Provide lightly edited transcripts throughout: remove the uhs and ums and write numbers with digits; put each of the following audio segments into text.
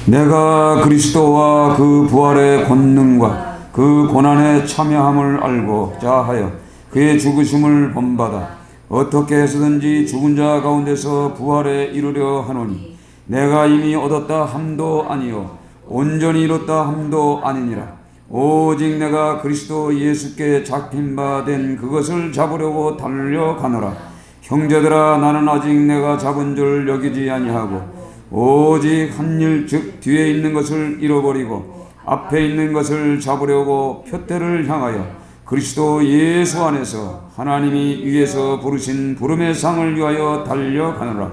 내가 그리스도와 그 부활의 권능과 그 고난에 참여함을 알고자 하여 그의 죽으심을 본받아 어떻게 해서든지 죽은 자 가운데서 부활에 이르려 하노니 내가 이미 얻었다 함도 아니요 온전히 이뤘다 함도 아니니라. 오직 내가 그리스도 예수께 잡힌 바 된 그것을 잡으려고 달려가노라. 형제들아, 나는 아직 내가 잡은 줄 여기지 아니하고 오직 한 일 즉 뒤에 있는 것을 잃어버리고 앞에 있는 것을 잡으려고 표대를 향하여 그리스도 예수 안에서 하나님이 위에서 부르신 부름의 상을 위하여 달려가노라.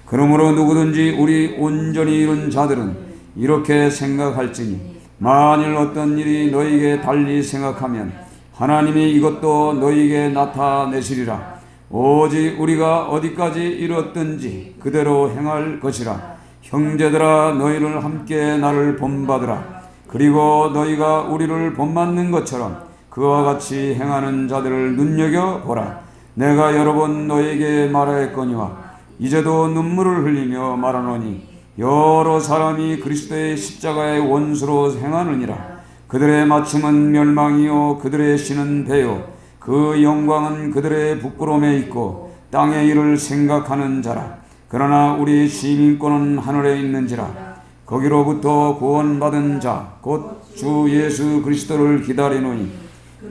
그러므로 누구든지 우리 온전히 이룬 자들은 이렇게 생각할지니 만일 어떤 일이 너희에게 달리 생각하면 하나님이 이것도 너희에게 나타내시리라. 오직 우리가 어디까지 이뤘든지 그대로 행할 것이라. 형제들아, 너희를 함께 나를 본받으라. 그리고 너희가 우리를 본받는 것처럼 그와 같이 행하는 자들을 눈여겨보라. 내가 여러 번 너희에게 말하였거니와 이제도 눈물을 흘리며 말하노니 여러 사람이 그리스도의 십자가의 원수로 행하느니라. 그들의 마침은 멸망이요 그들의 신은 배요 그 영광은 그들의 부끄러움에 있고 땅의 일을 생각하는 자라. 그러나 우리 시민권은 하늘에 있는지라. 거기로부터 구원받은 자 곧 주 예수 그리스도를 기다리노니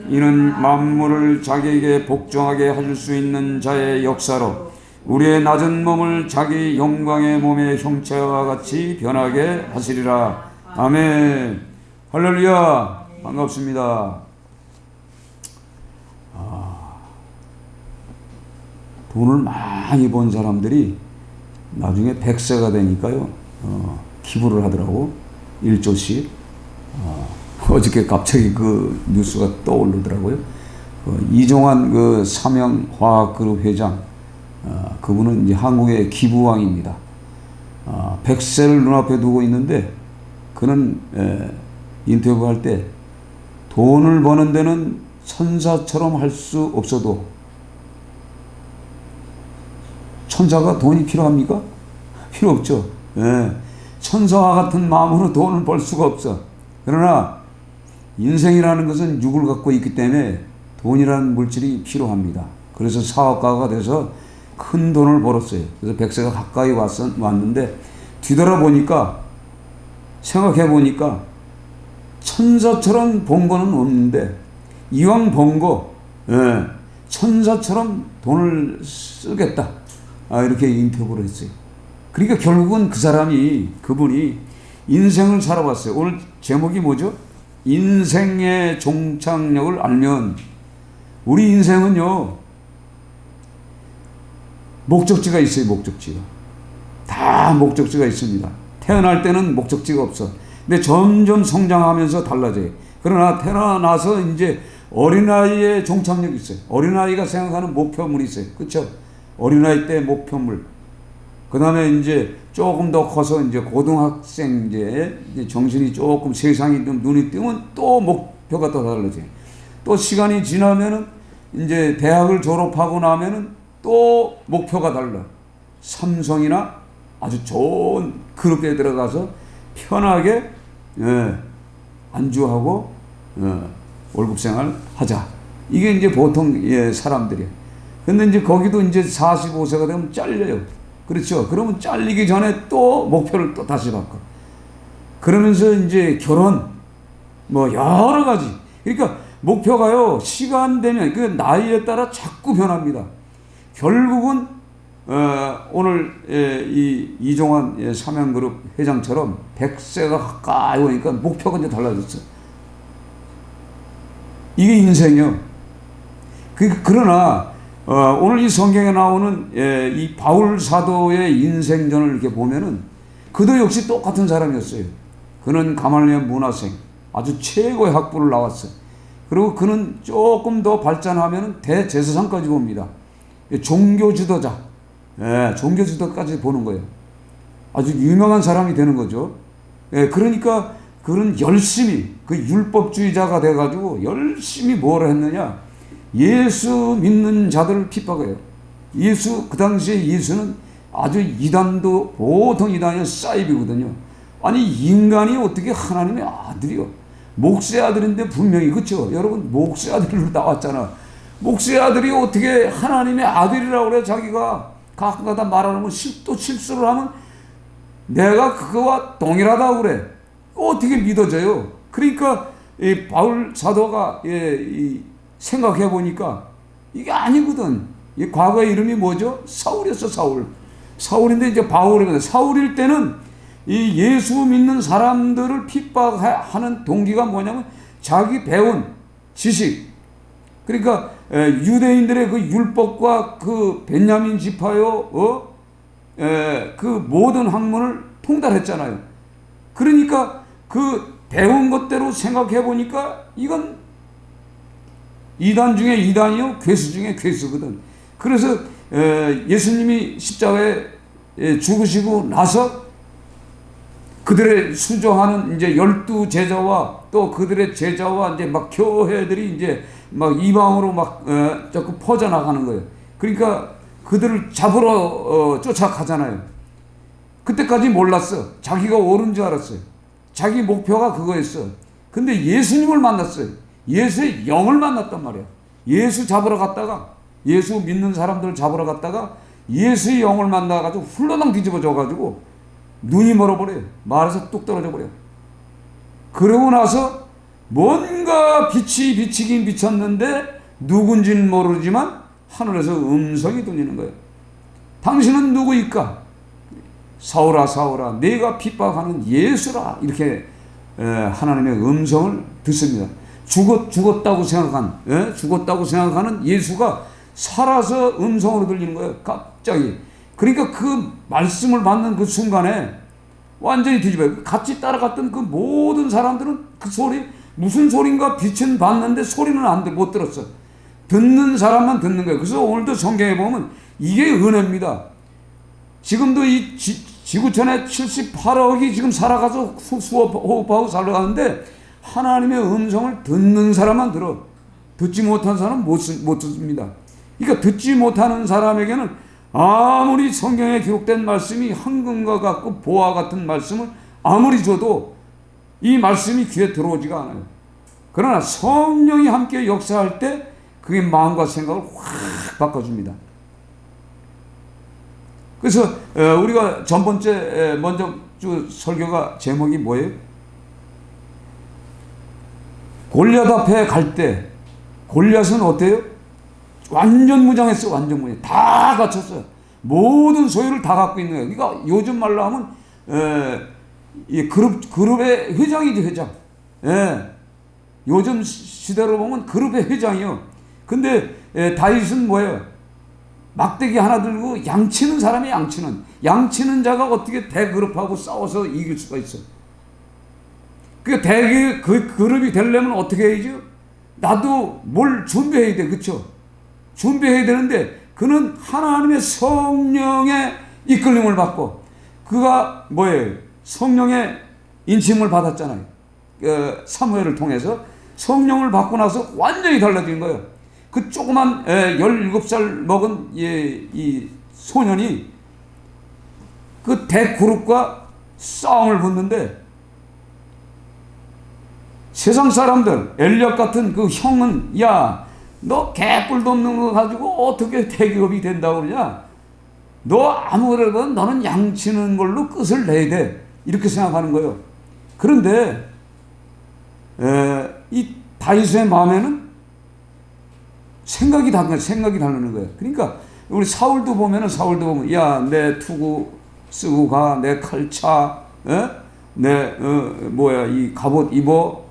이는 만물을 자기에게 복종하게 할 수 있는 자의 역사로 우리의 낮은 몸을 자기 영광의 몸의 형체와 같이 변하게 하시리라. 아멘. 할렐루야. 반갑습니다. 돈을 많이 번 사람들이 나중에 100세가 되니까요, 기부를 하더라고. 1조씩. 어저께 갑자기 그 뉴스가 떠오르더라고요. 이종환 그 삼양화학그룹 회장, 그분은 이제 한국의 기부왕입니다. 100세를 눈앞에 두고 있는데, 그는 인터뷰할 때 돈을 버는 데는 천사처럼 할 수 없어도 천사가 돈이 필요합니까? 필요 없죠. 천사와 같은 마음으로 돈을 벌 수가 없어. 그러나 인생이라는 것은 육을 갖고 있기 때문에 돈이라는 물질이 필요합니다. 그래서 사업가가 돼서 큰 돈을 벌었어요. 그래서 100세가 가까이 왔는데 뒤돌아보니까, 생각해보니까 천사처럼 번 거는 없는데 이왕 번 거 천사처럼 돈을 쓰겠다, 이렇게 인터뷰를 했어요. 그러니까 결국은 그분이 인생을 살아봤어요. 오늘 제목이 뭐죠? 인생의 종착역을 알면, 우리 인생은요 목적지가 있어요. 목적지가 다 목적지가 있습니다. 태어날 때는 목적지가 없어. 근데 점점 성장하면서 달라져요. 그러나 태어나서 이제 어린아이의 종착역이 있어요. 어린아이가 생각하는 목표물이 있어요. 그렇죠? 어린아이 때 목표물. 그 다음에 이제 조금 더 커서 이제 고등학생, 이제 정신이 조금, 세상이 좀 눈이 뜨면 또 목표가 더 달라져요. 또 시간이 지나면은 이제 대학을 졸업하고 나면은 또 목표가 달라. 삼성이나 아주 좋은 그룹에 들어가서 편하게 안주하고 월급 생활 하자. 이게 이제 보통 사람들이에요. 근데 이제 거기도 이제 45세가 되면 잘려요. 그렇죠? 그러면 잘리기 전에 또 목표를 또 다시 바꿔. 그러면서 이제 결혼, 뭐 여러 가지. 그러니까 목표가요, 시간 되면, 그 나이에 따라 자꾸 변합니다. 결국은 오늘 이종환 삼양그룹 회장처럼 100세가 가까이 오니까 목표가 이제 달라졌어. 이게 인생이요. 그러나 오늘 이 성경에 나오는 이 바울 사도의 인생전을 이렇게 보면은 그도 역시 똑같은 사람이었어요. 그는 가말리엘 문화생, 아주 최고의 학부를 나왔어요. 그리고 그는 조금 더 발전하면은 대제사장까지 봅니다. 종교 지도자, 종교 지도까지 보는 거예요. 아주 유명한 사람이 되는 거죠. 그러니까 그는 열심히 그 율법주의자가 돼가지고 열심히 뭘 했느냐? 예수 믿는 자들을 핍박해요. 그 당시에 예수는 아주 이단도, 보통 이단이 사이비거든요. 아니 인간이 어떻게 하나님의 아들이요? 목수의 아들인데 분명히 그렇죠? 여러분 목수의 아들로 나왔잖아. 목수의 아들이 어떻게 하나님의 아들이라고 그래? 자기가 가끔가다 말하는 건 또 실수를 하면 내가 그거와 동일하다고 그래. 어떻게 믿어져요? 그러니까 이 바울 사도가 생각해 보니까 이게 아니거든. 이 과거의 이름이 뭐죠? 사울이었어. 사울인데 이제 바울이거든. 사울일 때는 이 예수 믿는 사람들을 핍박하는 동기가 뭐냐면 자기 배운 지식, 그러니까 유대인들의 그 율법과 그 벤야민 지파요 그 모든 학문을 통달했잖아요. 그러니까 그 배운 것대로 생각해 보니까 이건 이단 중에 이단이요, 괴수 중에 괴수거든. 그래서 예수님이 십자가에 죽으시고 나서 그들의 수조하는 이제 12 제자와 또 그들의 제자와 이제 막 교회들이 이제 막 이방으로 막 자꾸 퍼져나가는 거예요. 그러니까 그들을 잡으러 쫓아가잖아요. 그때까지 몰랐어. 자기가 옳은 줄 알았어요. 자기 목표가 그거였어. 근데 예수님을 만났어요. 예수의 영을 만났단 말이야. 예수 잡으러 갔다가, 예수 믿는 사람들을 잡으러 갔다가 예수의 영을 만나가지고 훌러덩 뒤집어져가지고 눈이 멀어버려요. 말에서 뚝 떨어져 버려요. 그러고 나서 뭔가 빛이 비치긴 비쳤는데 누군지는 모르지만 하늘에서 음성이 들리는 거예요. 당신은 누구일까? 사울아 사울아 내가 핍박하는 예수라. 이렇게 하나님의 음성을 듣습니다. 죽었다고 생각하는 예수가 살아서 음성으로 들리는 거예요. 갑자기. 그러니까 그 말씀을 받는 그 순간에 완전히 뒤집어요. 같이 따라갔던 그 모든 사람들은 그 소리, 무슨 소리인가 빛은 봤는데 소리는 못 들었어. 듣는 사람만 듣는 거예요. 그래서 오늘도 성경에 보면 이게 은혜입니다. 지금도 이 지구촌에 78억이 지금 살아가서 호흡하고 살아가는데 하나님의 음성을 듣는 사람만 들어. 듣지 못한 사람은 못 듣습니다. 그러니까 듣지 못하는 사람에게는 아무리 성경에 기록된 말씀이 황금과 같고 보화 같은 말씀을 아무리 줘도 이 말씀이 귀에 들어오지가 않아요. 그러나 성령이 함께 역사할 때 그게 마음과 생각을 확 바꿔줍니다. 그래서 우리가 전번째 먼저 설교가 제목이 뭐예요? 골리앗 앞에 갈 때 골리앗은 어때요? 완전 무장했어. 완전 무장. 다 갖췄어요. 모든 소유를 다 갖고 있는 거예요. 그러니까 요즘 말로 하면 이 그룹의 회장이지, 회장. 요즘 시대로 보면 그룹의 회장이요. 근데 다윗은 뭐예요? 막대기 하나 들고 양치는 사람이 양치는 자가 어떻게 대그룹하고 싸워서 이길 수가 있어? 그러니까 그 그룹이 되려면 어떻게 해야죠? 나도 뭘 준비해야 돼, 그렇죠? 준비해야 되는데 그는 하나님의 성령의 이끌림을 받고, 그가 뭐예요? 성령의 인침을 받았잖아요. 사무엘을 통해서 성령을 받고 나서 완전히 달라진 거예요. 그 조그만 17살 먹은 이 소년이 그 대그룹과 싸움을 붙는데 세상 사람들, 엘리압 같은 그 형은 야, 너 개뿔도 없는 거 가지고 어떻게 대기업이 된다고 그러냐? 너 아무래도 너는 양치는 걸로 끝을 내야 돼. 이렇게 생각하는 거예요. 그런데 이 다윗의 마음에는 생각이 다르는 거예요. 그러니까 우리 사울도 보면 야, 내 투구 쓰고 가, 내 칼차, 내 이 갑옷 입어,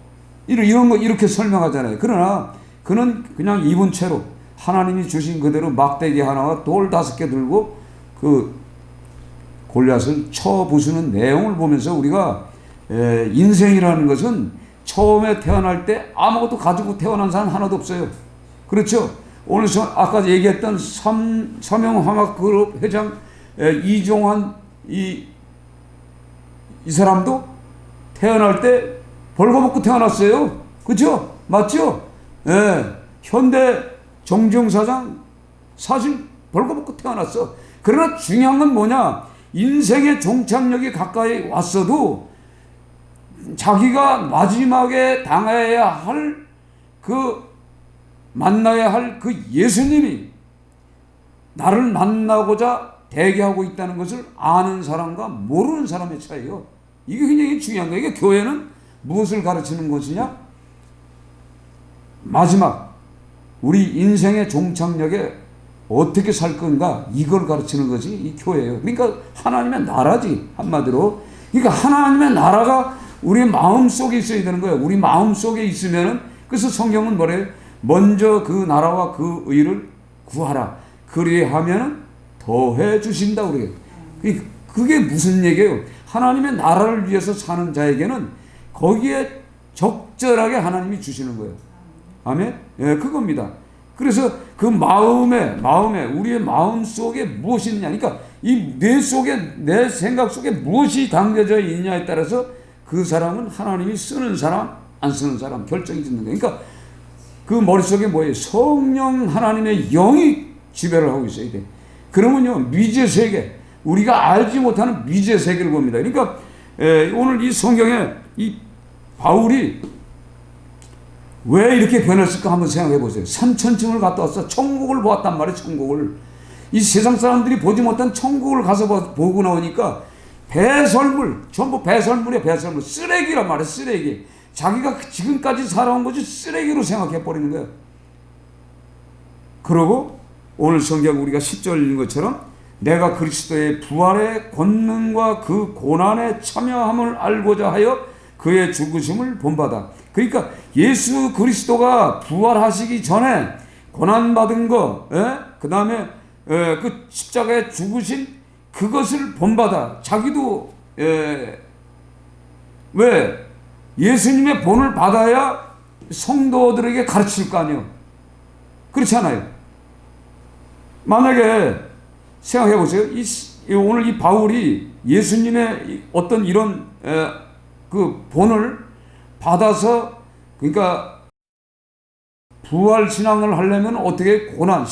이런 거 이렇게 설명하잖아요. 그러나 그는 그냥 입은 채로 하나님이 주신 그대로 막대기 하나와 돌 5개 들고 그 골리앗을 쳐 부수는 내용을 보면서 우리가 인생이라는 것은 처음에 태어날 때 아무것도 가지고 태어난 사람 하나도 없어요. 그렇죠? 오늘 아까 얘기했던 서명화학그룹 회장 이종환 이 사람도 태어날 때 벌거벗고 태어났어요. 그렇죠? 맞죠? 현대 정주영 사장 사실 벌거벗고 태어났어. 그러나 중요한 건 뭐냐? 인생의 종착역이 가까이 왔어도 자기가 마지막에 당해야 할 만나야 할 그 예수님이 나를 만나고자 대기하고 있다는 것을 아는 사람과 모르는 사람의 차이요. 이게 굉장히 중요한 거예요. 이게 교회는 무엇을 가르치는 것이냐? 마지막 우리 인생의 종착역에 어떻게 살 건가, 이걸 가르치는 것이 이 교회예요. 그러니까 하나님의 나라지, 한마디로. 그러니까 하나님의 나라가 우리 마음 속에 있어야 되는 거예요. 우리 마음 속에 있으면은, 그래서 성경은 뭐래요? 먼저 그 나라와 그 의를 구하라. 그리하면 더해 주신다 그래요. 그게 무슨 얘기예요? 하나님의 나라를 위해서 사는 자에게는 거기에 적절하게 하나님이 주시는 거예요. 아멘? 예, 그겁니다. 그래서 그 마음에 우리의 마음 속에 무엇이 있느냐, 그러니까 이 뇌 속에, 내 생각 속에 무엇이 담겨져 있느냐에 따라서 그 사람은 하나님이 쓰는 사람, 안 쓰는 사람 결정이 짓는 거예요. 그러니까 그 머릿속에 뭐예요? 성령 하나님의 영이 지배를 하고 있어야 돼. 그러면요, 미지의 세계, 우리가 알지 못하는 미지의 세계를 봅니다. 그러니까 오늘 이 성경에 이 바울이 왜 이렇게 변했을까 한번 생각해 보세요. 3000층을 갔다 왔어. 천국을 보았단 말이에요. 천국을. 이 세상 사람들이 보지 못한 천국을 가서 보고 나오니까 배설물, 전부 배설물이야. 배설물. 쓰레기란 말이에요. 쓰레기. 자기가 지금까지 살아온 것이 쓰레기로 생각해 버리는 거예요. 그러고 오늘 성경 우리가 10절 읽는 것처럼 내가 그리스도의 부활의 권능과 그 고난의 참여함을 알고자 하여 그의 죽으심을 본받아. 그러니까 예수 그리스도가 부활하시기 전에 고난받은 거, 그 다음에 그 십자가에 죽으신 그것을 본받아. 자기도 왜 예수님의 본을 받아야 성도들에게 가르칠 거 아니에요. 그렇잖아요. 만약에 생각해 보세요. 오늘 이 바울이 예수님의 어떤 이런 그 본을 받아서, 그러니까 부활 신앙을 하려면 어떻게 고난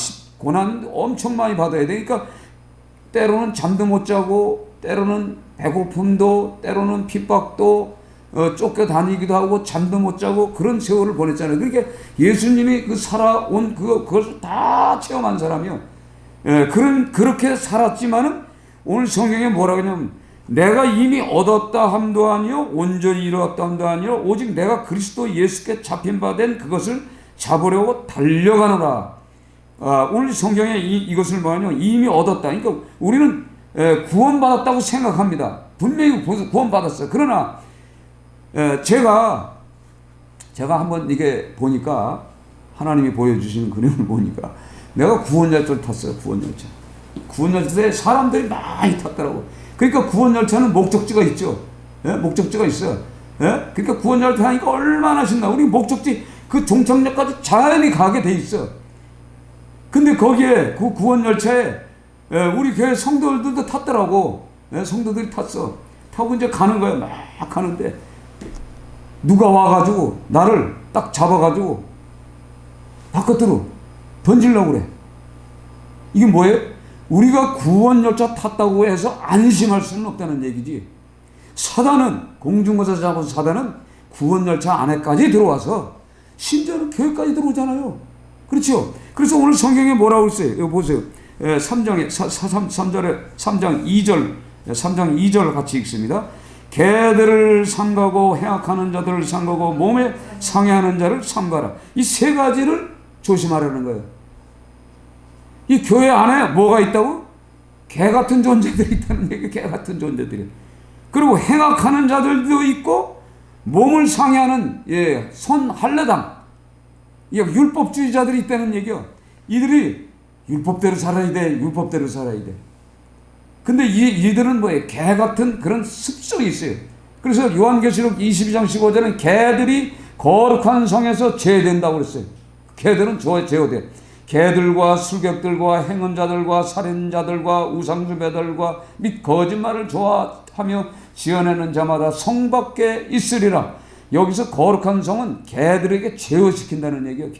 엄청 많이 받아야 돼. 그러니까 때로는 잠도 못 자고, 때로는 배고픔도, 때로는 핍박도, 쫓겨다니기도 하고 잠도 못 자고 그런 세월을 보냈잖아요. 그러니까 예수님이 그 살아온 그것을 다 체험한 사람이요. 그렇게 살았지만은 오늘 성경에 뭐라고 하냐면 내가 이미 얻었다 함도 아니요 온전히 이루었다 함도 아니요 오직 내가 그리스도 예수께 잡힌 바 된 그것을 잡으려고 달려가노라. 오늘 성경에 이것을 뭐하냐, 이미 얻었다. 그러니까 우리는 구원받았다고 생각합니다. 분명히 구원받았어요. 그러나 제가 한번 이게 보니까, 하나님이 보여주시는 그림을 보니까 내가 구원열차를 탔어요. 구원열차에 사람들이 많이 탔더라고. 그러니까 구원열차는 목적지가 있죠. 목적지가 있어요. 그러니까 구원열차 타니까 얼마나 신나. 우리 목적지 그 종착역까지 자연히 가게 돼 있어. 근데 거기에 그 구원열차에 우리 교회 성도들도 탔더라고. 성도들이 탔어. 타고 이제 가는 거야. 막 가는데 누가 와가지고 나를 딱 잡아가지고 바깥으로 던지려고 그래. 이게 뭐예요? 우리가 구원열차 탔다고 해서 안심할 수는 없다는 얘기지. 사단은, 공중거사 잡은 사단은 구원열차 안에까지 들어와서 심지어는 교회까지 들어오잖아요. 그렇죠? 그래서 오늘 성경에 뭐라고 했어요? 이거 보세요. 3장 2절 같이 읽습니다. 개들을 삼가고 행악하는 자들을 삼가고 몸에 상해하는 자를 삼가라. 이 세 가지를 조심하라는 거예요. 이 교회 안에 뭐가 있다고? 개 같은 존재들이 있다는 얘기예요. 개 같은 존재들이. 그리고 행악하는 자들도 있고 몸을 상해하는 손할례당, 율법주의자들이 있다는 얘기예요. 이들이 율법대로 살아야 돼. 근데 이들은 뭐예요? 개 같은 그런 습성이 있어요. 그래서 요한계시록 22장 15절은 개들이 거룩한 성에서 제된다고 그랬어요. 개들은 제어돼. 개들과 술객들과 행언자들과 살인자들과 우상숭배들과 및 거짓말을 좋아하며 지어내는 자마다 성 밖에 있으리라. 여기서 거룩한 성은 개들에게 제어시킨다는 얘기예요.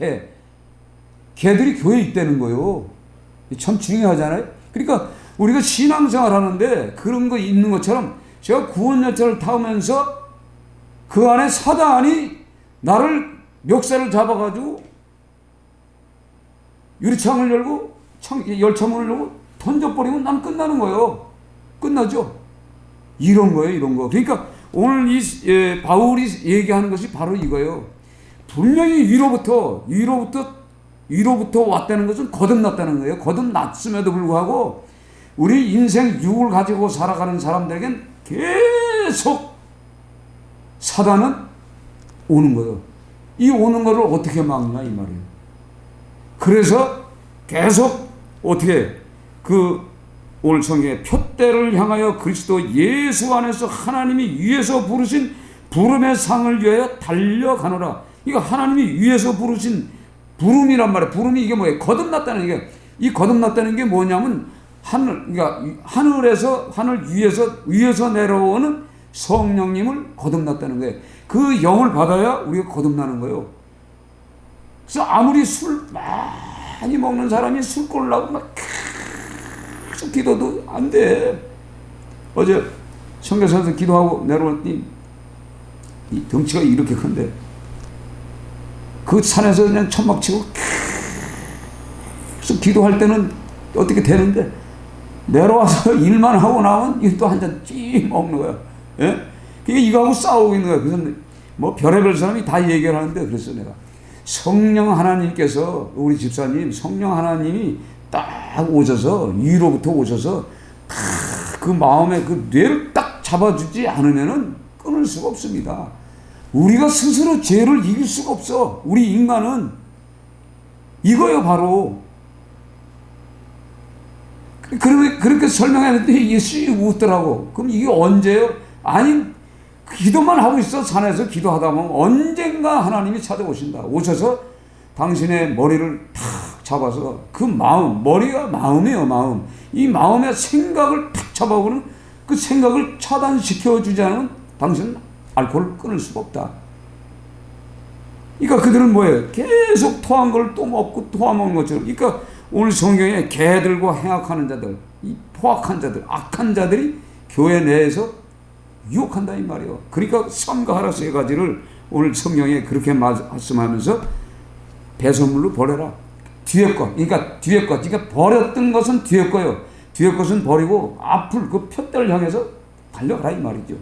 개들이 교회에 있다는 거예요. 참 중요하잖아요. 그러니까 우리가 신앙생활 하는데 그런 거 있는 것처럼 제가 구원열차를 타면서 그 안에 사단이 나를 멱살을 잡아가지고 유리창을 열고 열차문을 열고 던져버리면 난 끝나는 거예요. 끝나죠. 이런 거예요. 이런 거. 그러니까 오늘 바울이 얘기하는 것이 바로 이거예요. 분명히 위로부터 왔다는 것은 거듭났다는 거예요. 거듭났음에도 불구하고 우리 인생 육을 가지고 살아가는 사람들에겐 계속 사단은 오는 거예요. 이 오는 거를 어떻게 막냐 이 말이에요. 그래서 계속 어떻게 오늘 성경에 표대를 향하여 그리스도 예수 안에서 하나님이 위에서 부르신 부름의 상을 위하여 달려가노라. 이거 하나님이 위에서 부르신 부름이란 말이에요. 부름이 이게 뭐예요? 거듭났다는 게, 이 거듭났다는 게 뭐냐면 그러니까 하늘 위에서 내려오는 성령님을 거듭났다는 거예요. 그 영을 받아야 우리가 거듭나는 거예요. 그래서 아무리 술 많이 먹는 사람이 술 꼴라고 막 계속 기도도 안 돼. 어제 청계산에서 기도하고 내려왔더니 이 덩치가 이렇게 큰데 그 산에서 그냥 천막 치고 계속 기도할 때는 어떻게 되는데 내려와서 일만 하고 나면 이거 또 한 잔 찌 먹는 거야. 예? 그게 이거하고 싸우고 있는 거야. 그래서 뭐 별의별 사람이 다 얘기를 하는데 그래서 내가 성령 하나님께서 우리 집사님 성령 하나님이 딱 오셔서 위로부터 오셔서 그 마음에 그 뇌를 딱 잡아주지 않으면은 끊을 수가 없습니다. 우리가 스스로 죄를 이길 수가 없어. 우리 인간은 이거요 바로. 그렇게 설명했는데 예수님이 웃더라고. 그럼 이게 언제요? 아니 기도만 하고 있어. 산에서 기도하다 보면 언젠가 하나님이 찾아오신다. 오셔서 당신의 머리를 탁 잡아서 그 마음, 머리가 마음이에요. 마음. 이 마음의 생각을 탁 잡아보는 그 생각을 차단시켜 주지 않으면 당신은 알코올을 끊을 수가 없다. 그러니까 그들은 뭐예요? 계속 토한 걸 또 먹고 토하먹는 것처럼. 그러니까 오늘 성경에 개들과 행악하는 자들, 이 포악한 자들, 악한 자들이 교회 내에서 유혹한다 이 말이에요. 그러니까 삼가 하라 세 가지를 오늘 성경에 그렇게 말씀하면서 배설물로 버려라. 뒤에 것, 그러니까 버렸던 것은 뒤에 거예요. 뒤에 것은 버리고 앞을 그 표대를 향해서 달려가라 이 말이죠.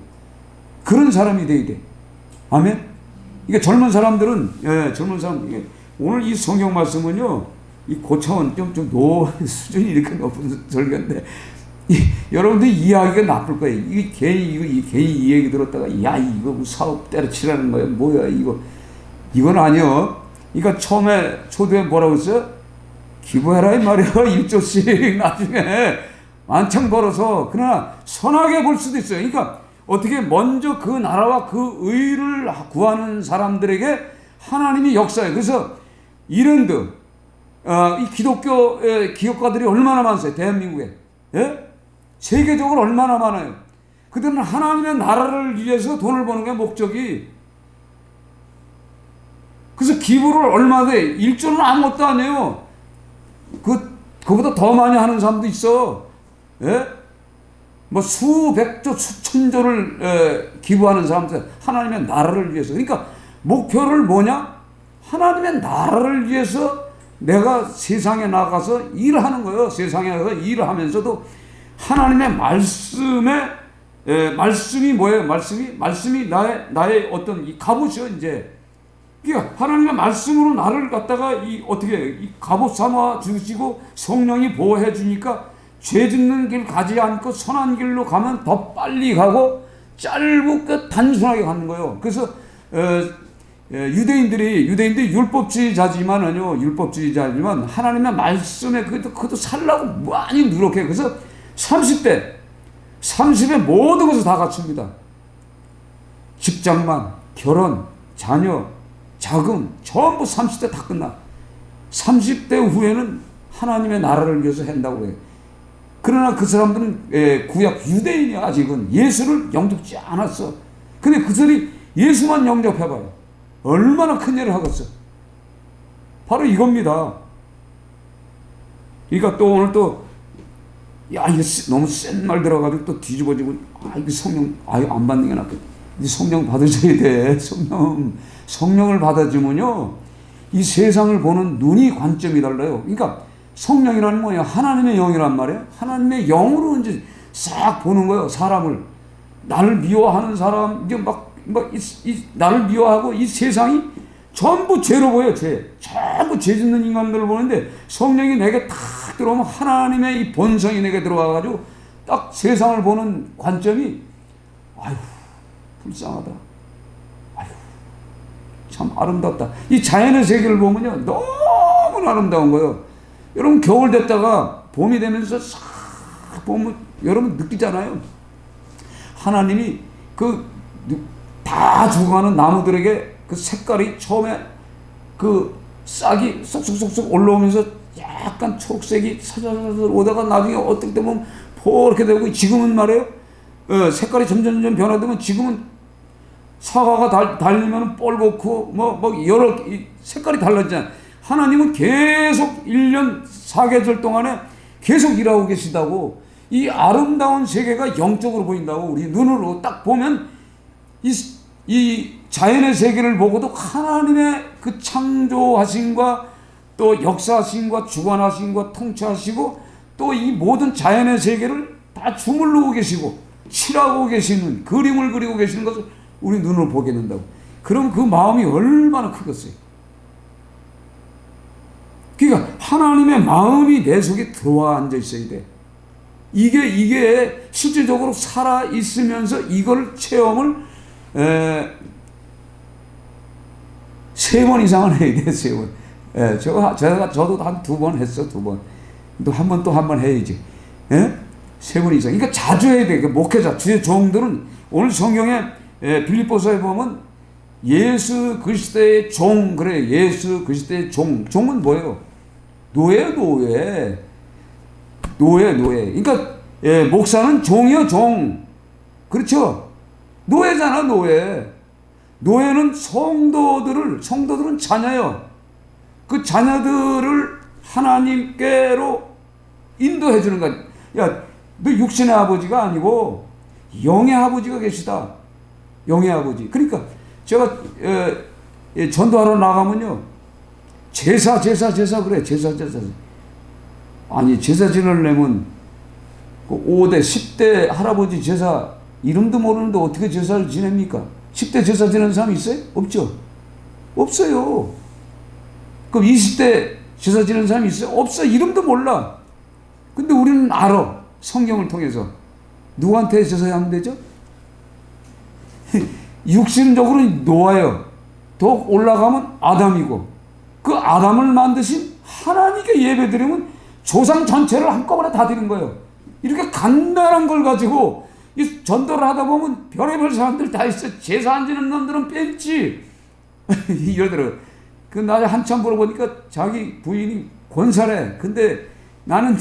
그런 사람이 돼야 돼. 아멘. 이게 젊은 사람들은 젊은 사람 이게 오늘 이 성경 말씀은요. 이 고차원 좀 수준이 이렇게 높은 설교인데 여러분들 이해하기가 나쁠 거예요. 이 괜히 이 얘기 들었다가 야 이거 사업 때려치라는 거야 뭐야 이건 아니요. 그러니까 처음에 초대에 뭐라고 했어요? 기부해라 이 말이야. 1조씩 나중에 만창 벌어서 그러나 선하게 볼 수도 있어요. 그러니까 어떻게 먼저 그 나라와 그 의를 구하는 사람들에게 하나님이 역사해요. 그래서 이랜드 이 기독교 기업가들이 얼마나 많으세요? 대한민국에. 예? 세계적으로 얼마나 많아요. 그들은 하나님의 나라를 위해서 돈을 버는 게 목적이. 그래서 기부를 얼마 돼? 1조는 아무것도 아니에요. 그보다 더 많이 하는 사람도 있어. 예? 뭐 수백조, 수천조를 기부하는 사람들, 하나님의 나라를 위해서. 그러니까 목표를 뭐냐? 하나님의 나라를 위해서 내가 세상에 나가서 일하는 거예요. 세상에 나가서 일을 하면서도 하나님의 말씀이 뭐예요? 말씀이 나의 어떤 이 갑옷이요, 이제. 그러니까 하나님의 말씀으로 나를 갖다가 이 갑옷 삼아 주시고 성령이 보호해 주니까 죄 짓는 길 가지 않고 선한 길로 가면 더 빨리 가고 짧고 단순하게 가는 거예요. 그래서 유대인들이 율법주의자지만 하나님의 말씀에 그것도 살라고 많이 누력해. 그래서 30에 모든 것을 다 갖춥니다. 직장만, 결혼, 자녀, 자금 전부 30대 다 끝나. 30대 후에는 하나님의 나라를 위해서 한다고 해요. 그러나 그 사람들은 구약 유대인이야. 아직은 예수를 영접지 않았어. 근데 그들이 예수만 영접해봐요. 얼마나 큰 일을 하겠어. 바로 이겁니다. 그러니까 또 오늘 이거 너무 센 말 들어가지고 또 뒤집어지고 이거 성령 안 받는 게 낫겠다. 성령 받으셔야 돼. 성령을 받아주면요, 이 세상을 보는 눈이 관점이 달라요. 그러니까 성령이라는 뭐예요? 하나님의 영이란 말이에요. 하나님의 영으로 이제 싹 보는 거예요. 사람을. 나를 미워하는 사람, 이제 나를 미워하고 이 세상이 전부 죄로 보여, 죄. 전부 죄 짓는 인간들을 보는데 성령이 내게 탁 들어오면 하나님의 이 본성이 내게 들어와가지고 딱 세상을 보는 관점이, 아유, 불쌍하다. 아유, 참 아름답다. 이 자연의 세계를 보면요, 너무 아름다운 거예요. 여러분, 겨울 됐다가 봄이 되면서 싹 보면 여러분 느끼잖아요. 하나님이 다 죽어가는 나무들에게 그 색깔이 처음에 그 싹이 쏙쏙쏙쏙 올라오면서 약간 초록색이 사자사자 오다가 나중에 어떨 때 보면 포렇게 되고, 지금은 말이에요, 색깔이 점점 변화되면 지금은 사과가 달리면 뻘겋고 여러 색깔이 달라지잖아요. 하나님은 계속 1년 4계절 동안에 계속 일하고 계시다고. 이 아름다운 세계가 영적으로 보인다고. 우리 눈으로 딱 보면 이 자연의 세계를 보고도 하나님의 그 창조하심과 또 역사하심과 주관하심과 통치하시고 또 이 모든 자연의 세계를 다 주물르고 계시고 칠하고 계시는, 그림을 그리고 계시는 것을 우리 눈으로 보게 된다고. 그럼 그 마음이 얼마나 크겠어요. 그러니까 하나님의 마음이 내 속에 들어와 앉아 있어야 돼. 이게 실질적으로 살아 있으면서 이걸 체험을 3번 이상은 해야 돼. 3번. 저도 한 2번 했어. 2번. 또 한 번 해야지. 3번 이상. 그러니까 자주 해야 돼. 목회자, 주의 종들은 오늘 성경에 빌립보서에 보면 예수 그리스도의 종, 그래. 예수 그리스도의 종. 종은 뭐예요? 노예. 그러니까 목사는 종이요, 종. 그렇죠? 노예잖아, 노예. 노예는 성도들은 자녀요. 그 자녀들을 하나님께로 인도해 주는 거야. 야, 너 육신의 아버지가 아니고 영의 아버지가 계시다. 영의 아버지. 그러니까 제가 전도하러 나가면요, 제사 그래. 제사. 아니, 제사 지내려면 그 5대, 10대 할아버지 제사 이름도 모르는데 어떻게 제사를 지냅니까? 10대 제사 지내는 사람이 있어요? 없죠? 없어요. 그럼 20대 제사 지내는 사람이 있어요? 없어. 이름도 몰라. 근데 우리는 알아. 성경을 통해서. 누구한테 제사하면 되죠? 육신적으로는 노아예요. 더 올라가면 아담이고, 그 아담을 만드신 하나님께 예배드리면 조상 전체를 한꺼번에 다 드린 거예요. 이렇게 간단한 걸 가지고 이 전도를 하다 보면 별의별 사람들 다 있어. 제사 안 지는 놈들은 뺐지. 이러더라고. 나 한참 물어보니까 자기 부인이 권사래. 근데 나는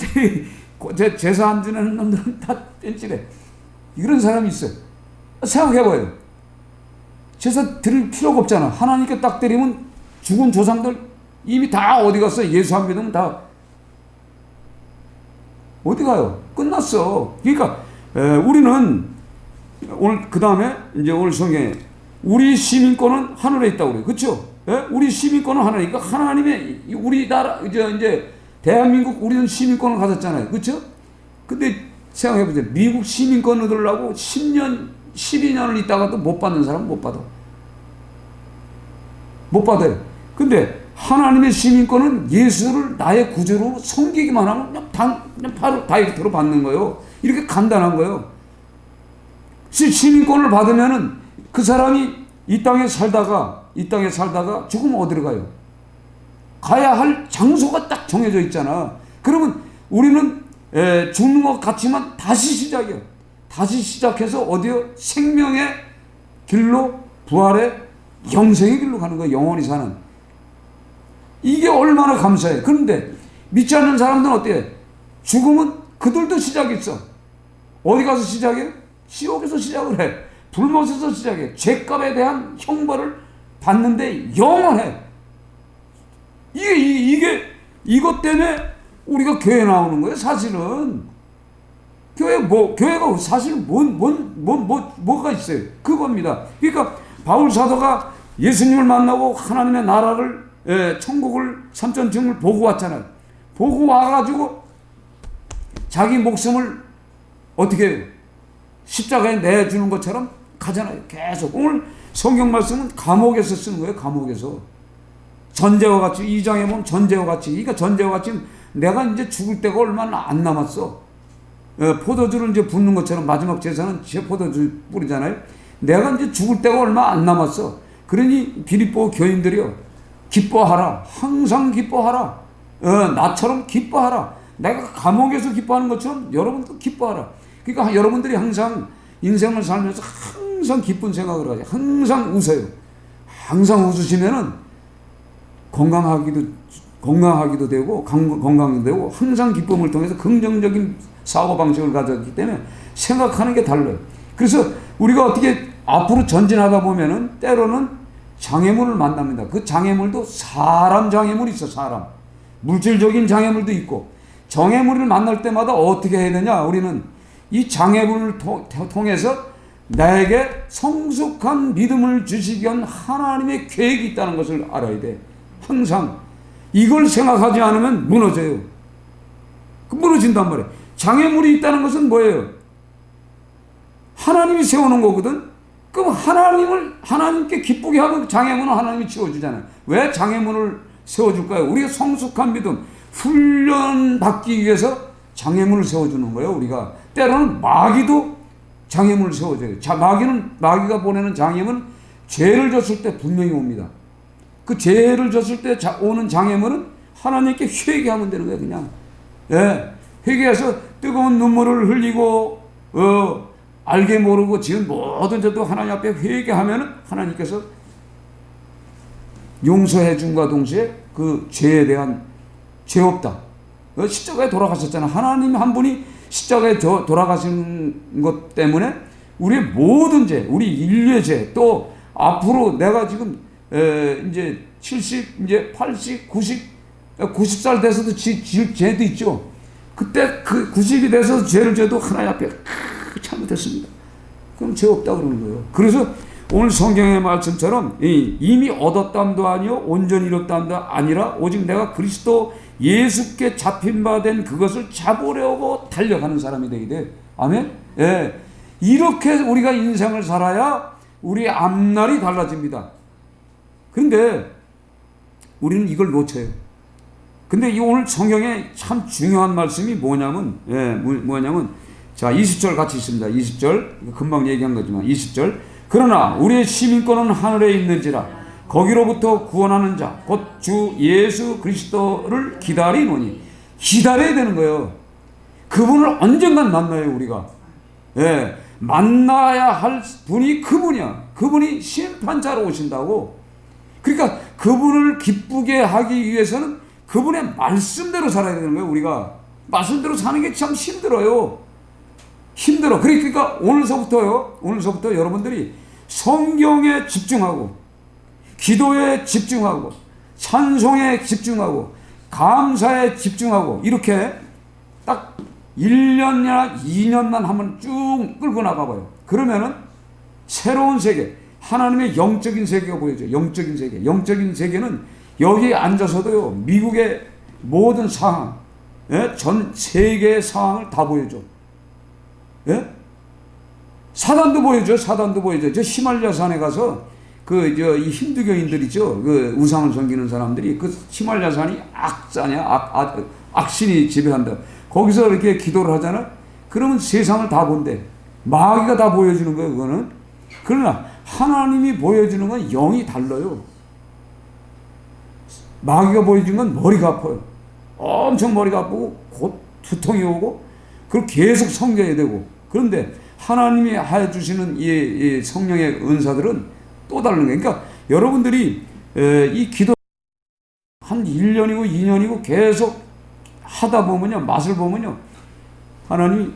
제사 안 지는 놈들은 다 뺀지래. 이런 사람이 있어요. 생각해봐요. 제사 드릴 필요가 없잖아. 하나님께 딱 드리면 죽은 조상들 이미 다 어디 갔어? 예수 안 믿으면 다 어디 가요? 끝났어. 그러니까 우리는 오늘 그 다음에 이제 오늘 성경에 우리 시민권은 하늘에 있다고 그래요. 그렇죠? 우리 시민권은 하늘이니까 하나님의 우리나라 이제 대한민국 우리는 시민권을 가졌잖아요. 그렇죠? 근데 생각해보세요. 미국 시민권 얻으려고 10년, 12년을 있다가도 못 받는 사람은 못 받아. 못 받아요. 근데 하나님의 시민권은 예수를 나의 구주로 섬기기만 하면 그냥 바로 다이렉트로 받는 거예요. 이렇게 간단한 거예요. 시민권을 받으면은 그 사람이 이 땅에 살다가 죽으면 어디로 가요? 가야 할 장소가 딱 정해져 있잖아. 그러면 우리는 죽는 것 같지만 다시 시작이야. 다시 시작해서 어디요? 생명의 길로, 부활의 영생의 길로 가는 거야. 영원히 사는. 이게 얼마나 감사해. 그런데 믿지 않는 사람들은 어때요? 죽으면 그들도 시작이 있어. 어디 가서 시작해? 지옥에서 시작을 해. 불못에서 시작해. 죄값에 대한 형벌을 받는데 영원해. 이것 때문에 우리가 교회 나오는 거예요, 사실은. 교회가 사실 뭐가 있어요? 그겁니다. 그러니까 바울 사도가 예수님을 만나고 하나님의 나라를, 천국을, 삼천층을 보고 왔잖아요. 보고 와가지고 자기 목숨을 어떻게 해요? 십자가에 내주는 것처럼 가잖아요. 계속. 오늘 성경 말씀은 감옥에서 쓰는 거예요. 감옥에서. 전제와 같이, 2장에 보면 전제와 같이. 그러니까 전제와 같이 내가 이제 죽을 때가 얼마 안 남았어. 포도주를 이제 붓는 것처럼 마지막 제사는 제 포도주 뿌리잖아요. 내가 이제 죽을 때가 얼마 안 남았어. 그러니 빌립보 교인들이요, 기뻐하라. 항상 기뻐하라. 나처럼 기뻐하라. 내가 감옥에서 기뻐하는 것처럼 여러분도 기뻐하라. 그러니까 여러분들이 항상 인생을 살면서 항상 기쁜 생각을 하죠. 항상 웃어요. 항상 웃으시면은 건강하기도 되고, 건강도 되고, 항상 기쁨을 통해서 긍정적인 사고방식을 가졌기 때문에 생각하는 게 달라요. 그래서 우리가 어떻게 앞으로 전진하다 보면은 때로는 장애물을 만납니다. 그 장애물도 사람 장애물이 있어, 사람. 물질적인 장애물도 있고, 장애물을 만날 때마다 어떻게 해야 되냐? 우리는 이 장애물을 통해서 나에게 성숙한 믿음을 주시기 위한 하나님의 계획이 있다는 것을 알아야 돼. 항상. 이걸 생각하지 않으면 무너져요. 무너진단 말이에요. 장애물이 있다는 것은 뭐예요? 하나님이 세우는 거거든? 그럼 하나님께 기쁘게 하면 장애물은 하나님이 치워주잖아요. 왜 장애물을 세워줄까요? 우리가 성숙한 믿음, 훈련받기 위해서 장애물을 세워주는 거예요, 우리가. 때로는 마귀도 장애물을 세워줘요. 마귀가 보내는 장애물은 죄를 졌을 때 분명히 옵니다. 그 죄를 졌을 때 오는 장애물은 하나님께 회개하면 되는 거예요, 그냥. 예. 회개해서 뜨거운 눈물을 흘리고, 알게 모르고 지은 모든 죄도 하나님 앞에 회개하면은 하나님께서 용서해 준과 동시에 그 죄에 대한 죄 없다. 십자가에 돌아가셨잖아. 하나님 한 분이 십자가에 돌아가신 것 때문에 우리의 모든 죄, 우리 인류의 죄, 또 앞으로 내가 지금 이제 70, 이제 80, 90살 돼서도 지을 죄도 있죠. 그때 그 90이 돼서 죄를 져도 하나님 앞에 잘못했습니다. 그럼 죄 없다 그러는 거예요. 그래서 오늘 성경의 말씀처럼 이미 얻었담도 아니요 온전히 이뤘담도 아니라 오직 내가 그리스도 예수께 잡힌 바 된 그것을 잡으려고 달려가는 사람이 되게 돼. 아멘? 예. 이렇게 우리가 인생을 살아야 우리 앞날이 달라집니다. 그런데 우리는 이걸 놓쳐요. 근데 이 오늘 성경에 참 중요한 말씀이 뭐냐면, 자, 20절 같이 있습니다. 20절. 금방 얘기한 거지만, 20절. 그러나 우리의 시민권은 하늘에 있는지라 거기로부터 구원하는 자, 곧 주 예수 그리스도를 기다리노니. 기다려야 되는 거예요. 그분을 언젠간 만나요, 우리가. 예. 만나야 할 분이 그분이야. 그분이 심판자로 오신다고. 그러니까 그분을 기쁘게 하기 위해서는 그분의 말씀대로 살아야 되는 거예요, 우리가. 말씀대로 사는 게 참 힘들어요. 힘들어. 그러니까 오늘서부터 여러분들이 성경에 집중하고, 기도에 집중하고, 찬송에 집중하고, 감사에 집중하고, 이렇게 딱 1년이나 2년만 한번 쭉 끌고 나가봐요. 그러면은 새로운 세계, 하나님의 영적인 세계가 보여져요. 영적인 세계. 영적인 세계는 여기 앉아서도요, 미국의 모든 상황, 전 세계의 상황을 다 보여줘. 예? 사단도 보여줘. 저 히말라야산에 가서 이 힌두교인들 있죠. 그 우상을 섬기는 사람들이 그 히말라야산이 악신이 지배한다. 거기서 이렇게 기도를 하잖아. 그러면 세상을 다 본대. 마귀가 다 보여주는 거예요, 그거는. 그러나 하나님이 보여주는 건 영이 달라요. 마귀가 보여준 건 머리가 아파요. 엄청 머리가 아프고 곧 두통이 오고 그걸 계속 섬겨야 되고. 그런데 하나님이 해주시는 이 성령의 은사들은 또 다른 거예요. 그러니까 여러분들이 이 기도 한 1년이고 2년이고 계속 하다 보면요, 맛을 보면요, 하나님이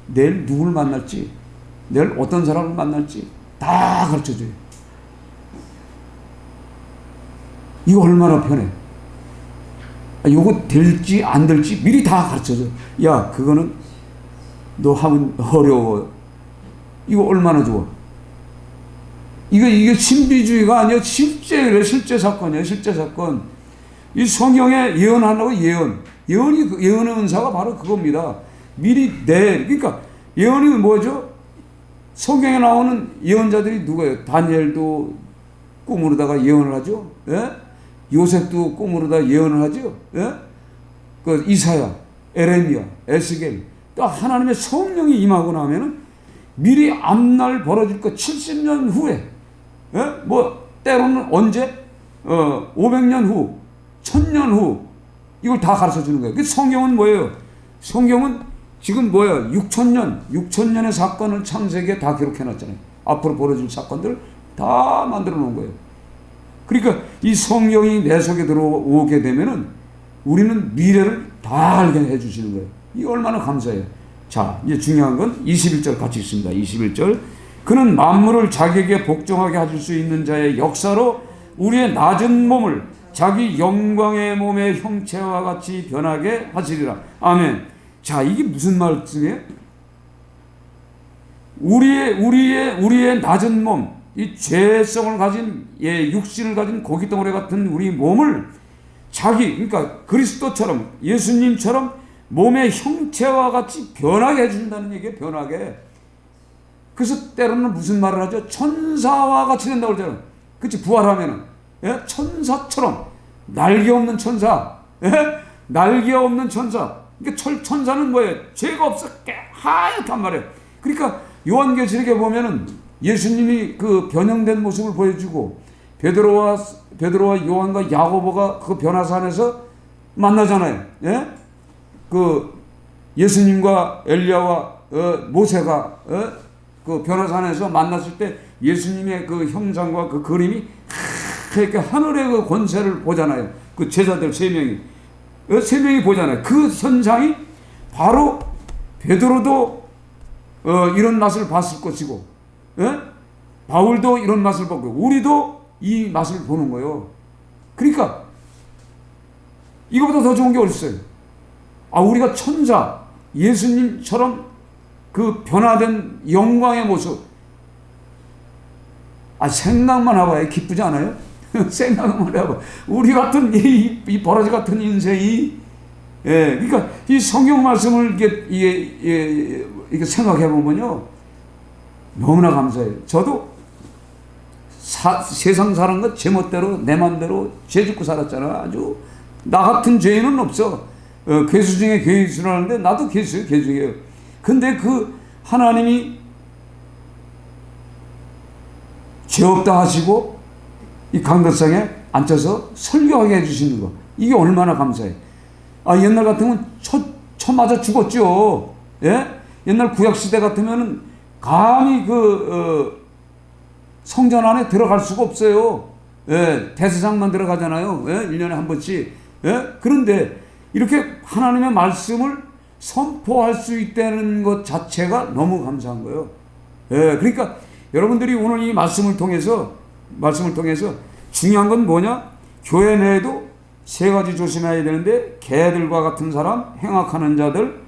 내일 누굴 만날지, 내일 어떤 사람을 만날지 다 가르쳐줘요. 이거 얼마나 편해. 이거 될지 안 될지 미리 다 가르쳐줘. 야, 그거는 너 하면 어려워. 이거 얼마나 좋아. 이게 신비주의가 아니야. 실제 사건이야. 실제 사건. 이 성경에 예언하려고 예언의 은사가 바로 그겁니다. 미리 그러니까 예언이 뭐죠? 성경에 나오는 예언자들이 누구예요? 다니엘도 꿈으로다가 예언을 하죠. 예? 요셉도 꿈으로다가 예언을 하죠. 예? 그 이사야, 에레미야, 에스겔. 또 하나님의 성령이 임하고 나면은 미리 앞날 벌어질 거 70년 후에, 예? 뭐 때로는 언제 500년 후, 1000년 후 이걸 다 가르쳐 주는 거예요. 그 성경은 뭐예요? 성경은 지금 6천년의 사건을 창세기에 다 기록해 놨잖아요. 앞으로 벌어질 사건들 다 만들어 놓은 거예요. 그러니까 이 성경이 내 속에 들어오게 되면은 우리는 미래를 다 알게 해 주시는 거예요. 이 얼마나 감사해요. 자, 이제 중요한 건 21절 같이 있습니다. 21절. 그는 만물을 자기에게 복종하게 하실 수 있는 자의 역사로 우리의 낮은 몸을 자기 영광의 몸의 형체와 같이 변하게 하시리라. 아멘. 자, 이게 무슨 말씀이에요? 우리의 낮은 몸, 이 죄성을 가진, 육신을 가진 고깃덩어리 같은 우리 몸을 그러니까 그리스도처럼, 예수님처럼 몸의 형체와 같이 변하게 해준다는 얘기예요. 변하게. 그래서 때로는 무슨 말을 하죠? 천사와 같이 된다고 그러잖아요. 그치? 부활하면은. 예? 천사처럼. 날개 없는 천사. 예? 날개 없는 천사. 그러니까 천사는 뭐예요? 죄가 없어 하얗단 말이에요. 그러니까 요한계시록에 보면은 예수님이 그 변형된 모습을 보여주고 베드로와 요한과 야고보가 그 변화산에서 만나잖아요. 예? 그 예수님과 엘리야와 모세가 그 변화산에서 만났을 때 예수님의 그 형상과 그 그림이 이렇게 하늘의 그 권세를 보잖아요. 그 제자들 3명이. 3명이 보잖아요. 그 현상이 바로 베드로도 이런 맛을 봤을 것이고, 예? 바울도 이런 맛을 보고, 우리도 이 맛을 보는 거예요. 그러니까 이거보다 더 좋은 게 어디 있어요? 우리가 천사, 예수님처럼 그 변화된 영광의 모습. 생각만 해봐요. 기쁘지 않아요? 생각만 해봐. 우리 같은 이 버러지 같은 인생이, 그러니까 이 성경 말씀을 이게 생각해 보면요, 너무나 감사해요. 저도 세상 사는 것 제 멋대로 내 맘대로 죄 짓고 살았잖아. 아주 나 같은 죄인은 없어. 괴수 중에 괴수라는데 나도 괴수예요. 괴수예요. 근데 그 하나님이 죄 없다 하시고 이 강덕상에 앉혀서 설교하게 해주시는 거, 이게 얼마나 감사해. 옛날 같으면 쳐 맞아 죽었죠. 예? 옛날 구약시대 같으면은 감히 성전 안에 들어갈 수가 없어요. 예? 대제사장만 들어가잖아요. 예? 1년에 한 번씩. 예? 그런데 이렇게 하나님의 말씀을 선포할 수 있다는 것 자체가 너무 감사한 거예요. 예? 그러니까 여러분들이 오늘 이 말씀을 통해서 중요한 건 뭐냐? 교회 내에도 3가지 조심해야 되는데, 개들과 같은 사람, 행악하는 자들,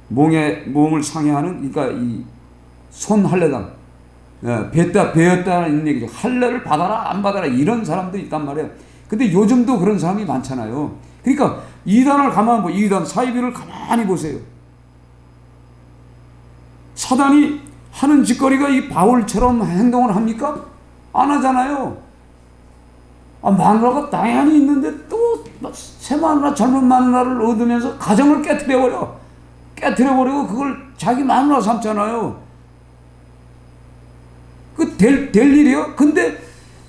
몸을 상해하는, 그러니까 이 손 할례당, 배었다는 얘기죠. 할례를 받아라 안 받아라 이런 사람도 있단 말이에요. 근데 요즘도 그런 사람이 많잖아요. 그러니까 이단을 가만 보세요. 이단 사이비를 가만히 보세요. 사단이 하는 짓거리가 이 바울처럼 행동을 합니까? 안 하잖아요. 마누라가 당연히 있는데 또 새 마누라, 젊은 마누라를 얻으면서 가정을 깨트려버리고 그걸 자기 마누라 삼잖아요. 될 일이요? 근데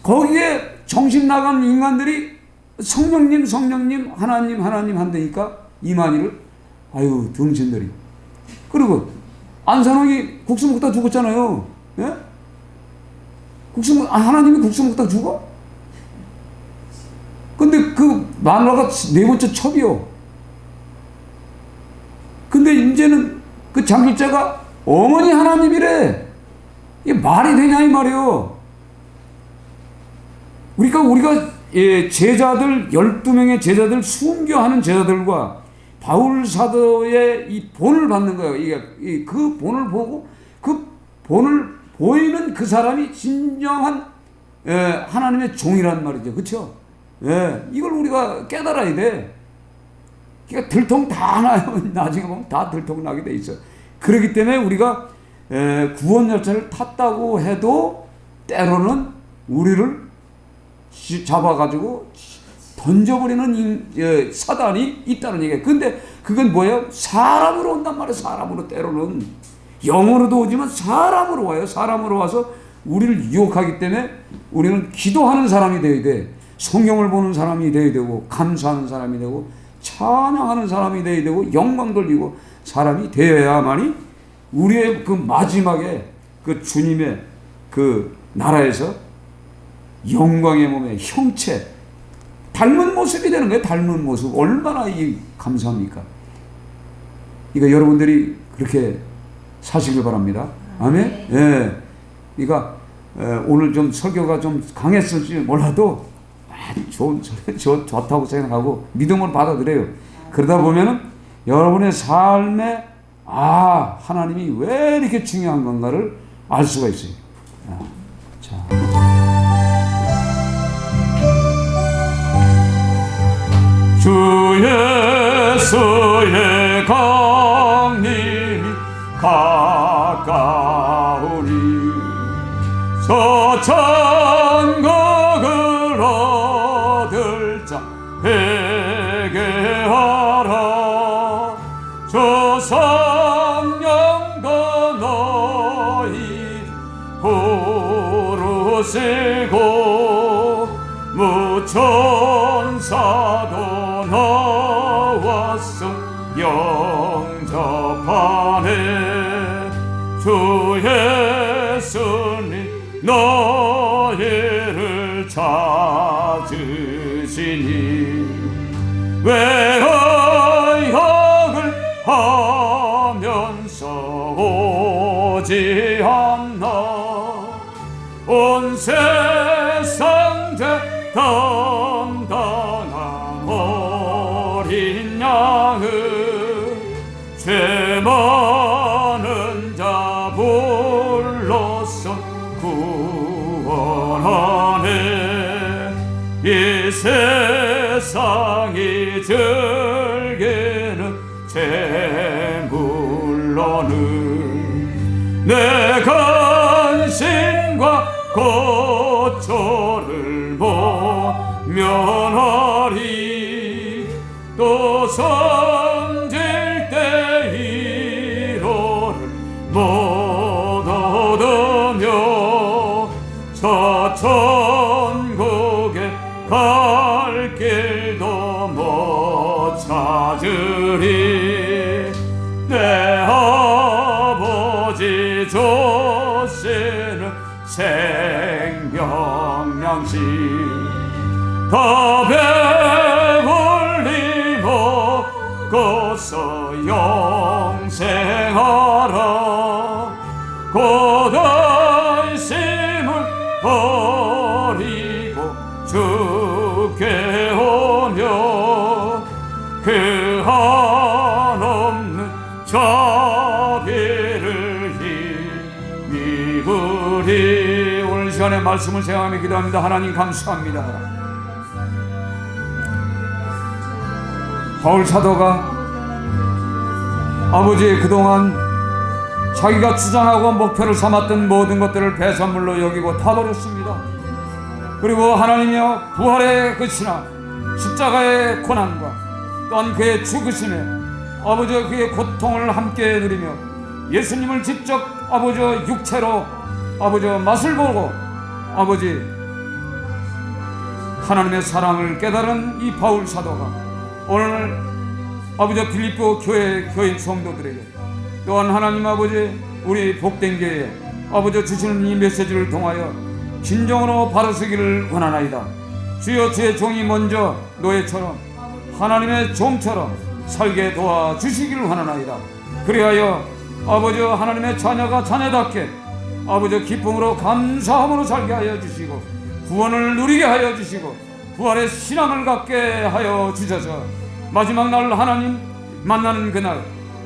거기에 정신 나간 인간들이 성령님 하나님 한다니까 이만희를, 등신들이. 그리고 안산홍이 국수 먹다 죽었잖아요. 예? 하나님이 국수 먹다 죽어? 근데 그 마누라가 4번째 첩이요. 근데 이제는 그 장길자가 어머니 하나님이래. 이게 말이 되냐 이 말이요. 우리가 제자들 12명의 제자들 순교하는 제자들과 바울 사도의 이 본을 받는 거예요. 이게 그 본을 보고 그 본을 보이는 그 사람이 진정한 하나님의 종이란 말이죠. 그렇죠? 이걸 우리가 깨달아야 돼. 그러니까 들통 다 나요. 나중에 보면 다 들통 나게 돼 있어. 그렇기 때문에 우리가 구원 열차를 탔다고 해도 때로는 우리를 잡아가지고 던져버리는 사단이 있다는 얘기예요. 근데 그건 뭐예요? 사람으로 온단 말이에요. 사람으로. 때로는 영으로도 오지만 사람으로 와요. 사람으로 와서 우리를 유혹하기 때문에 우리는 기도하는 사람이 되어야 돼. 성경을 보는 사람이 되어야 되고, 감사하는 사람이 되고, 찬양하는 사람이 되어야 되고, 영광 돌리고 사람이 되어야만이 우리의 그 마지막에 그 주님의 그 나라에서 영광의 몸의 형체, 닮은 모습이 되는 거예요. 닮은 모습. 얼마나 감사합니까? 이거 여러분들이 그렇게 사시길 바랍니다. 아멘? 예. 그러니까 오늘 좀 설교가 좀 강했을지 몰라도 좋다고 생각하고 믿음으로 받아들여요. 그러다 보면은 여러분의 삶에 하나님이 왜 이렇게 중요한 건가를 알 수가 있어요. 자. 주 예수의 강림이 가까우니 저천국을 얻을 자 회개하라. 저 성령도 너희 부르시고 무천사도 나왔어 영접하네. 주 예수님 너희를 찾으시니 외형을 하면서 오지 않나. 온 세상 죄 담당한 어린 양을 죄 많은 자 불러서 구원하네. 이 세상이 즐기는 재물로는 내 간신과 고초를 모면하리. 또 성질 때 위로를 못 얻으며 저 천국에 갈 길도 못 찾으리. 내 아버지 조시는 생명량식 다 배불리 먹고서 영생하라. 고단 심을 버리고 주께 오며 그 한없는 자비를 힘입으리. 오늘 시간에 말씀을 생각하며 기도합니다. 하나님 감사합니다. 바울 사도가 아버지 그동안 자기가 주장하고 목표를 삼았던 모든 것들을 배설물로 여기고 타버렸습니다. 그리고 하나님이여 부활의 그 신앙, 십자가의 고난과 또한 그의 죽으심에 아버지 그의 고통을 함께 누리며 예수님을 직접 아버지 육체로 아버지 맛을 보고 아버지 하나님의 사랑을 깨달은 이 바울 사도가 오늘 아버지 빌립보 교인 성도들에게 또한 하나님 아버지 우리 복된 교회에 아버지 주시는 이 메시지를 통하여 진정으로 바로서기를 원하나이다. 주여 주의 종이 먼저 노예처럼 하나님의 종처럼 살게 도와주시기를 원하나이다. 그리하여 아버지 하나님의 자녀가 자녀답게 아버지 기쁨으로 감사함으로 살게 하여 주시고 구원을 누리게 하여 주시고 부활의 신앙을 갖게 하여 주셔서 마지막 날 하나님 만나는 그날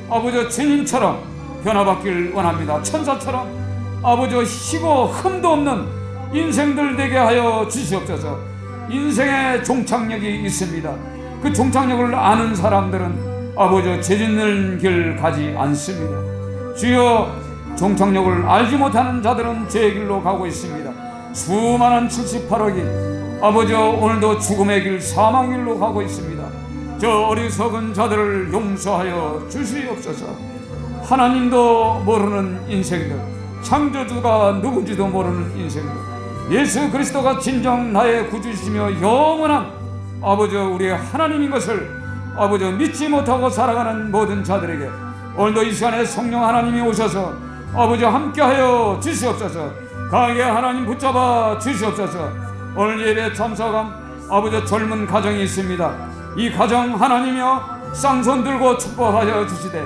아버지 주님처럼 변화받길 원합니다. 천사처럼 아버지 희고 흠도 없는 인생들 되게 하여 주시옵소서. 인생의 종착역이 있습니다. 그 종착역을 아는 사람들은 아버지 죄짓는 길 가지 않습니다. 주여, 종착역을 알지 못하는 자들은 죄의 길로 가고 있습니다. 수많은 78억이 아버지 오늘도 죽음의 길, 사망의 길로 가고 있습니다. 저 어리석은 자들을 용서하여 주시옵소서. 하나님도 모르는 인생들, 창조주가 누군지도 모르는 인생들, 예수 그리스도가 진정 나의 구주시며 영원한 아버지 우리의 하나님인 것을 아버지 믿지 못하고 살아가는 모든 자들에게 오늘도 이 시간에 성령 하나님이 오셔서 아버지 함께하여 주시옵소서. 강하게 하나님 붙잡아 주시옵소서. 오늘 예배 참석한 아버지 젊은 가정이 있습니다. 이 가정 하나님이여 쌍손 들고 축복하여 주시되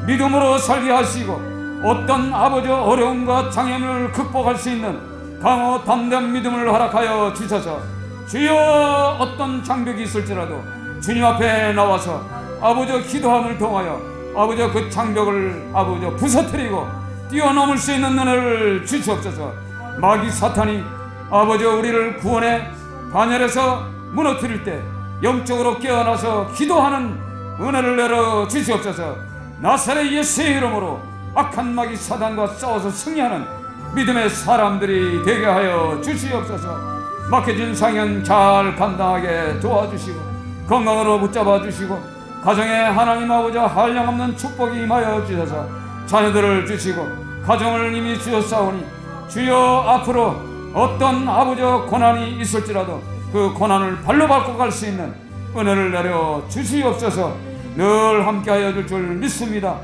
믿음으로 살게 하시고 어떤 아버지 어려움과 장애물을 극복할 수 있는 강호 담대한 믿음을 허락하여 주셔서 주여 어떤 장벽이 있을지라도 주님 앞에 나와서 아버지 기도함을 통하여 아버지 그 장벽을 아버지 부서뜨리고 뛰어넘을 수 있는 은혜를 주시옵소서. 마귀 사탄이 아버지 우리를 구원의 반열에서 무너뜨릴 때 영적으로 깨어나서 기도하는 은혜를 내려 주시옵소서. 나사렛 예수의 이름으로 악한 마귀 사단과 싸워서 승리하는 믿음의 사람들이 되게 하여 주시옵소서. 막혀진 상현 잘 감당하게 도와주시고 건강으로 붙잡아 주시고 가정에 하나님 아버지 한량없는 축복이 임하여 주셔서 자녀들을 주시고 가정을 이미 주셨사오니 주여 앞으로 어떤 아버지 고난이 있을지라도 그 고난을 발로 밟고 갈 수 있는 은혜를 내려 주시옵소서. 늘 함께하여 줄 믿습니다.